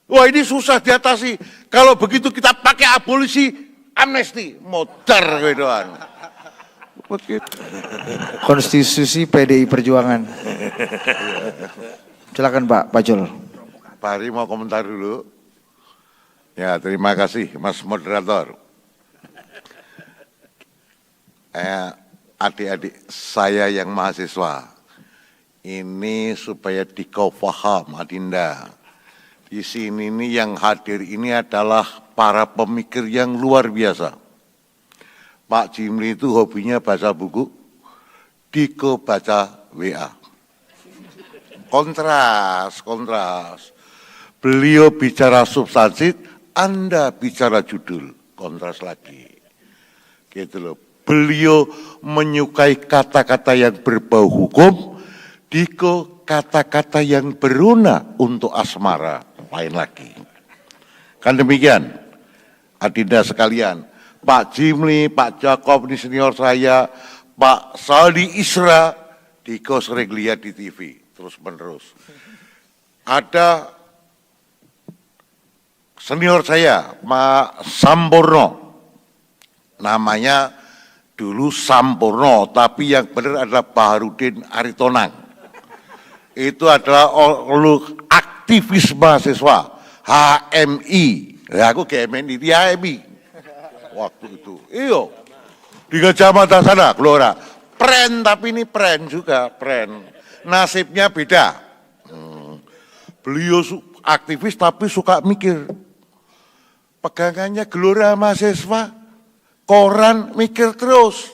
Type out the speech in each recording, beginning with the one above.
Wah ini susah diatasi. Kalau begitu kita pakai abolisi amnesti. Modar gitu-an. Konstitusi PDI Perjuangan. Silakan Pak Pacul. Pak Hari mau komentar dulu. Ya terima kasih Mas Moderator. Adik-adik saya yang mahasiswa. Ini supaya dikau paham Adinda. Di sini nih yang hadir ini adalah para pemikir yang luar biasa. Pak Jimli itu hobinya baca buku, Diko baca WA. Kontras. Beliau bicara substansi, Anda bicara judul. Kontras lagi. Gitu loh. Beliau menyukai kata-kata yang berbau hukum, Diko kata-kata yang beruna untuk asmara. Lain lagi. Kan demikian, Adinda sekalian, Pak Jimli, Pak Jakob, ini senior saya, Pak Saldi Isra, Diko sering lihat di TV, terus menerus. Ada senior saya, Pak Sampurno, namanya dulu Sampurno, tapi yang benar adalah Baharudin Aritonang. Itu adalah aktivis mahasiswa, HMI. Ya, aku GMNI, di HMI. Waktu itu, iyo. Di Gajah Mada sana, Gelora. Pren, tapi ini pren juga, pren. Nasibnya beda. Beliau aktivis tapi suka mikir. Pegangannya Gelora mahasiswa, koran mikir terus.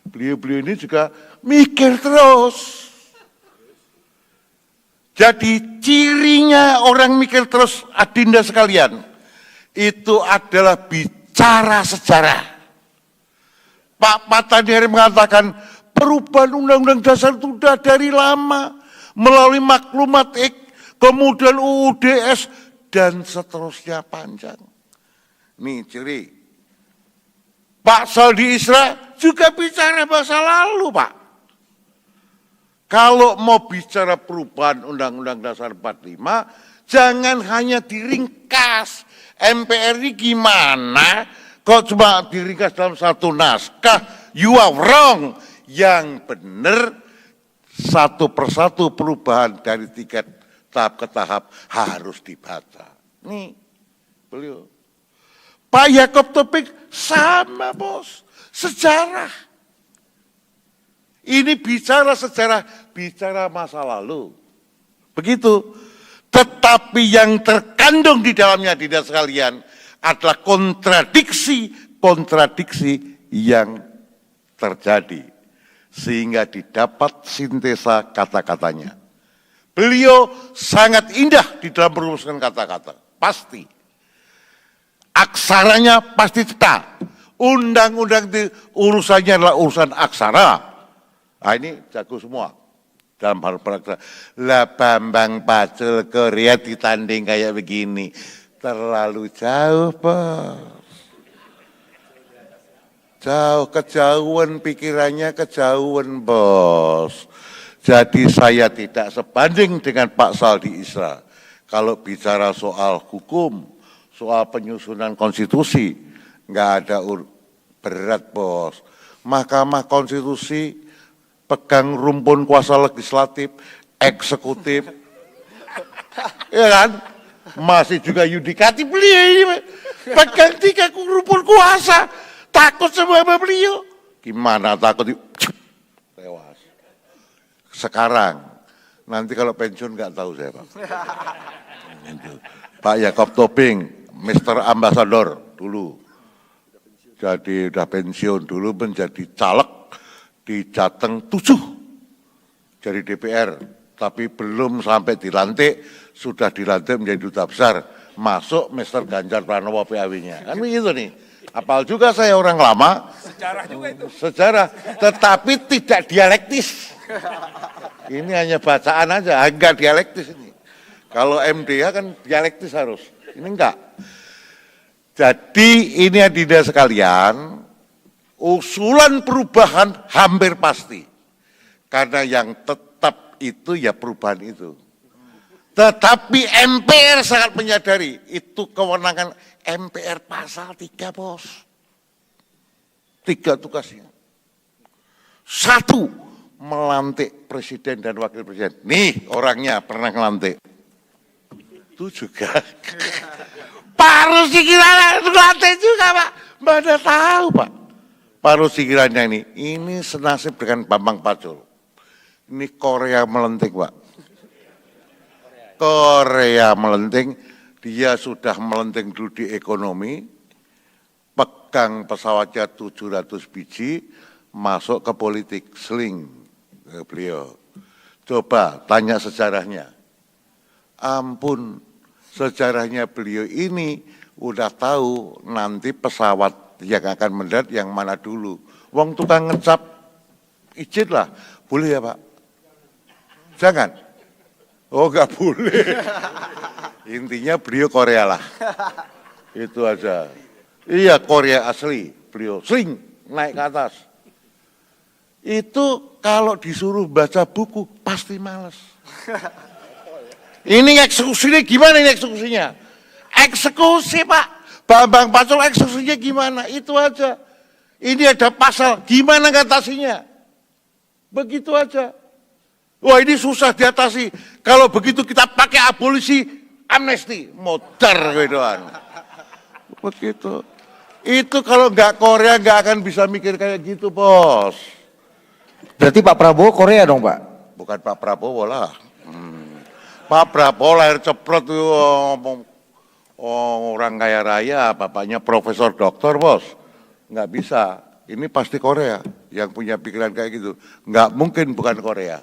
Beliau ini juga mikir terus. Jadi cirinya orang mikir terus, Adinda sekalian, itu adalah bicara sejarah. Pak Pataniari mengatakan perubahan Undang-Undang Dasar itu sudah dari lama, melalui maklumat kemudian UUDS, dan seterusnya panjang. Nih ciri. Pak Saldi Isra juga bicara masa lalu, Pak. Kalau mau bicara perubahan Undang-Undang Dasar 45, jangan hanya diringkas. MPR ini gimana? Kok cuma diringkas dalam satu naskah? You are wrong. Yang benar, satu persatu perubahan dari tingkat tahap ke tahap harus dibaca. Nih, beliau. Pak Yakob Topik sama bos, sejarah. Ini bicara sejarah, bicara masa lalu. Begitu. Tetapi yang terkandung di dalamnya, tidak sekalian, adalah kontradiksi yang terjadi. Sehingga didapat sintesa kata-katanya. Beliau sangat indah di dalam merumuskan kata-kata. Pasti. Aksaranya pasti cetak. Undang-undang itu urusannya adalah urusan aksara. Nah ini jago semua. Dalam hal praktek. Lah Bambang Pacul Korea ditanding kayak begini. Terlalu jauh, Bos. Jauh, kejauhan pikirannya, kejauhan, Bos. Jadi saya tidak sebanding dengan Pak Saldi Isra. Kalau bicara soal hukum, soal penyusunan konstitusi, nggak ada berat, Bos. Mahkamah Konstitusi pegang rumpun kuasa legislatif, eksekutif, ya kan? Masih juga yudikatif beliau ini, pegang 3 rumpun kuasa, takut sama beliau. Gimana takut? Tewas. Sekarang, nanti kalau pensiun nggak tahu saya Pak. Pak Yakob Toping, Mr. Ambassador dulu, jadi udah pensiun dulu menjadi caleg di Jateng 7 dari DPR, tapi belum sampai dilantik, sudah dilantik menjadi duta besar, masuk Mr. Ganjar Pranowo PAW-nya. Kan begitu nih. Apal juga saya orang lama. Sejarah juga itu. Sejarah, tetapi tidak dialektis. Ini hanya bacaan aja, enggak dialektis ini. Kalau MDH kan dialektis harus, ini enggak. Jadi ini Adinda sekalian, usulan perubahan hampir pasti. Karena yang tetap itu ya perubahan itu. Tetapi MPR sangat menyadari itu kewenangan MPR pasal 3, bos. 3 tugasnya. 1, melantik presiden dan wakil presiden. Nih orangnya pernah ngelantik. Itu juga. Pak Rusdi Kirana ngelantik juga, Pak. Mana tahu, Pak. Pak Rusdi Kirana ini senasib dengan Bambang Pacul. Ini Korea melenting, Pak. Korea melenting, dia sudah melenting dulu di ekonomi, pegang pesawatnya 700 biji, masuk ke politik, seling beliau. Coba tanya sejarahnya. Ampun, sejarahnya beliau ini udah tahu nanti pesawat yang akan mendarat yang mana dulu. Wong tukang ngecap, izin lah, boleh ya Pak? Jangan. Oh nggak boleh. Intinya beliau Korea lah. Itu aja. Iya Korea asli. Beliau sling naik ke atas. Itu kalau disuruh baca buku pasti males. Ini eksekusinya gimana ini eksekusinya? Eksekusi Pak. Bambang Pacul eksekusinya gimana? Itu aja. Ini ada pasal. Gimana ngatasinya? Begitu aja. Wah ini susah diatasi. Kalau begitu kita pakai abolisi amnesti. Modar gitu-an. Begitu. Itu kalau nggak Korea nggak akan bisa mikir kayak gitu, bos. Berarti Pak Prabowo Korea dong, Pak? Bukan Pak Prabowo lah. Pak Prabowo lahir ceprot tuh orang kaya raya, bapaknya profesor doktor, bos. Nggak bisa. Ini pasti Korea yang punya pikiran kayak gitu. Nggak mungkin bukan Korea.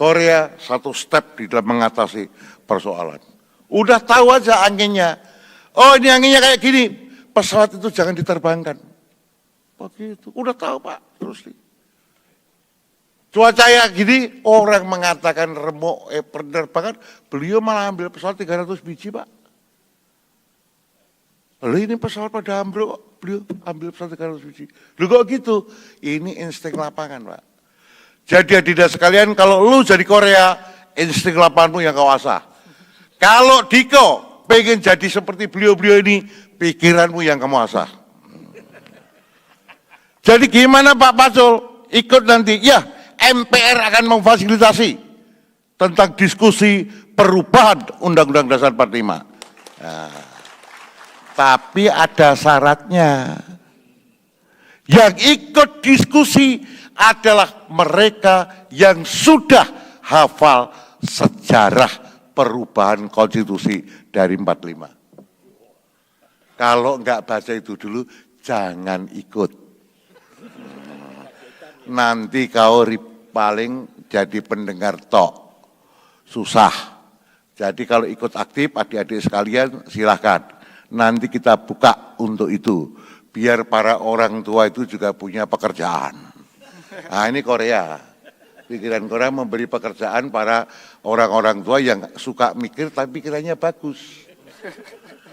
Korea satu step di dalam mengatasi persoalan. Udah tahu aja anginnya. Oh ini anginnya kayak gini. Pesawat itu jangan diterbangkan. Begitu. Udah tahu Pak. Terus cuaca ya gini. Orang mengatakan remuk penerbangan. Beliau malah ambil pesawat 300 biji Pak. Lalu ini pesawat pada ambruk. Beliau ambil pesawat 300 biji. Lalu kok gitu? Ini insting lapangan Pak. Jadi hadirin sekalian, kalau lu jadi Korea, insting lapanganmu yang kau asah. Kalau Diko pengen jadi seperti beliau-beliau ini, pikiranmu yang kamu asah. Jadi gimana Pak Pacul? Ikut nanti. Ya, MPR akan memfasilitasi tentang diskusi perubahan Undang-Undang Dasar 45. Nah, tapi ada syaratnya. Yang ikut diskusi adalah mereka yang sudah hafal sejarah perubahan konstitusi dari 45. Kalau enggak baca itu dulu, jangan ikut. Nanti kau paling jadi pendengar tok. Susah. Jadi kalau ikut aktif, adik-adik sekalian silahkan. Nanti kita buka untuk itu. Biar para orang tua itu juga punya pekerjaan. Nah ini Korea. Pikiran Korea memberi pekerjaan para orang-orang tua yang suka mikir tapi pikirannya bagus.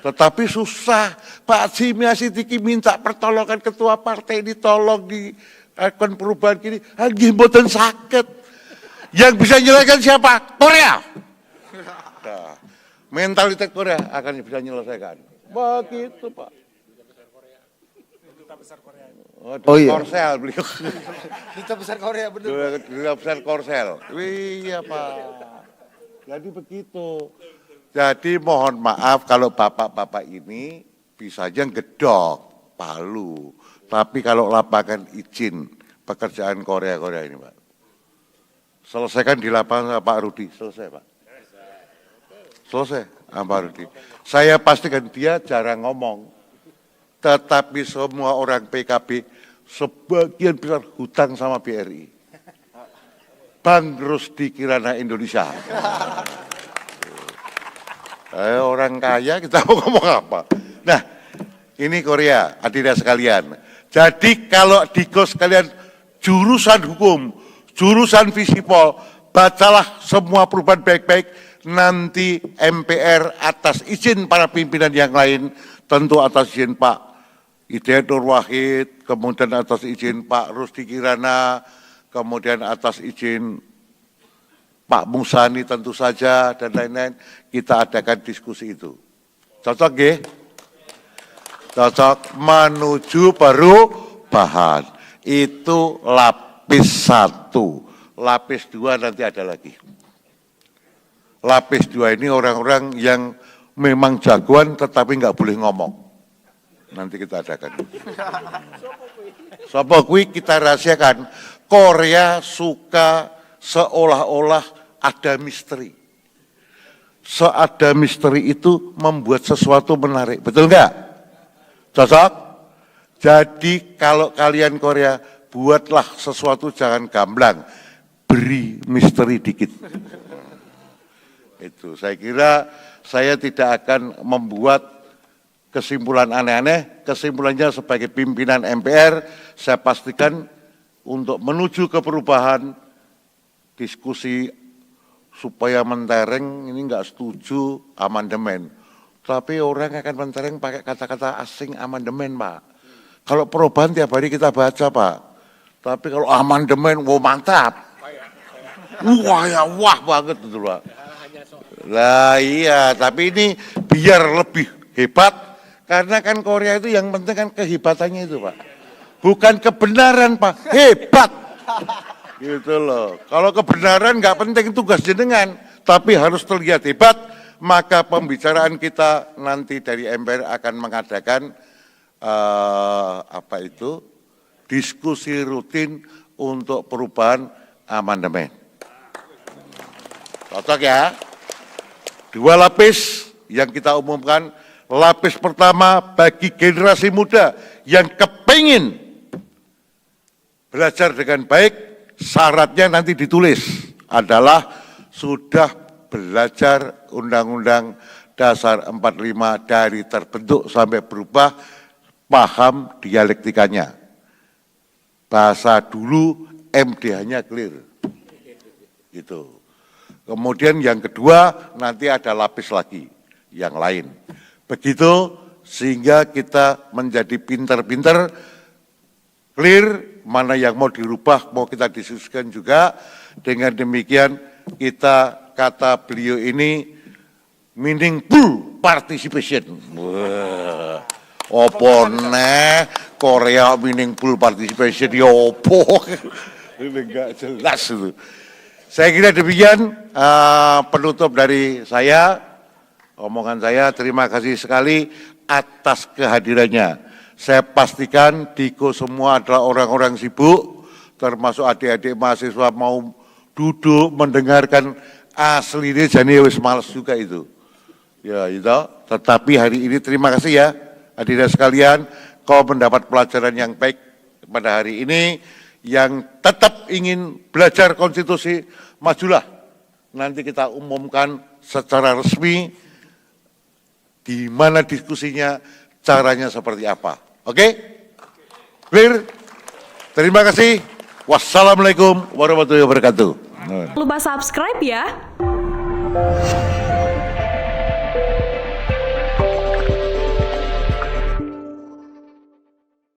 Tetapi susah. Pak Jimmy Asidiki minta pertolongan ketua partai ditolong di akun perubahan gini. Lagi mboten sakit. Yang bisa menyelesaikan siapa? Korea. Nah, mentalitas Korea akan bisa menyelesaikan. Begitu Pak. Oh iya. Korsel beliau. Duta besar Korea benar. Duta besar Korsel. Iya Pak. Jadi begitu. Jadi mohon maaf kalau bapak-bapak ini bisa aja gedok Palu. Tapi kalau lapangan izin pekerjaan Korea ini Pak. Selesaikan di lapangan Pak Rudi. Selesai Pak. Selesai Pak Rudi. Saya pastikan dia jarang ngomong. Tetapi semua orang PKB sebagian besar hutang sama BRI. Bang Rusdi Kirana Indonesia. Orang kaya kita mau ngomong apa? Nah, ini Korea, hadirin sekalian. Jadi kalau Diko sekalian jurusan hukum, jurusan Visipol, bacalah semua perubahan baik-baik. Nanti MPR atas izin para pimpinan yang lain, tentu atas izin Pak Hidayat Nur Wahid, kemudian atas izin Pak Rusdi Kirana, kemudian atas izin Pak Musani tentu saja, dan lain-lain, kita adakan diskusi itu. Cocok ya? Cocok menuju perubahan. Itu lapis 1. Lapis 2 nanti ada lagi. Lapis 2 ini orang-orang yang memang jagoan tetapi nggak boleh ngomong. Nanti kita adakan. Sopo kuwi kita rahasiakan. Korea suka seolah-olah ada misteri. Seada misteri itu membuat sesuatu menarik. Betul nggak? Cocok? Jadi kalau kalian Korea, buatlah sesuatu jangan gamblang. Beri misteri dikit. Itu saya kira saya tidak akan membuat kesimpulan aneh-aneh. Kesimpulannya sebagai pimpinan MPR, saya pastikan untuk menuju ke perubahan, diskusi supaya mentereng ini enggak setuju amandemen. Tapi orang akan mentereng pakai kata-kata asing amandemen, Pak. Kalau perubahan tiap hari kita baca, Pak. Tapi kalau amandemen, wow mantap. Wah ya wah banget itu, Pak. Lah iya, tapi ini biar lebih hebat, karena kan Korea itu yang penting kan kehebatannya itu, Pak. Bukan kebenaran, Pak, hebat. Gitu loh. Kalau kebenaran nggak penting tugas jenengan, tapi harus terlihat hebat, maka pembicaraan kita nanti dari MPR akan mengadakan diskusi rutin untuk perubahan amandemen. Cocok ya? 2 lapis yang kita umumkan. Lapis pertama bagi generasi muda yang kepingin belajar dengan baik, syaratnya nanti ditulis adalah sudah belajar Undang-Undang Dasar 45 dari terbentuk sampai berubah, paham dialektikanya. Bahasa dulu MDH-nya clear. Gitu. Kemudian yang kedua nanti ada lapis lagi yang lain. Begitu sehingga kita menjadi pinter-pinter, clear mana yang mau dirubah, mau kita diskusikan juga. Dengan demikian kita, kata beliau ini, meaningful participation. Wah, opo neh Korea meaningful participation, ya opo. Ini enggak jelas itu. Saya kira demikian penutup dari saya, omongan saya. Terima kasih sekali atas kehadirannya. Saya pastikan Diko semua adalah orang-orang sibuk, termasuk adik-adik mahasiswa mau duduk mendengarkan asli ini, jadi wis males juga itu. Ya itu, tetapi hari ini terima kasih ya hadirin sekalian, kau mendapat pelajaran yang baik pada hari ini. Yang tetap ingin belajar konstitusi, majulah. Nanti kita umumkan secara resmi di mana diskusinya, caranya seperti apa. Oke? Clear? Terima kasih. Wassalamualaikum warahmatullahi wabarakatuh. Jangan lupa subscribe ya.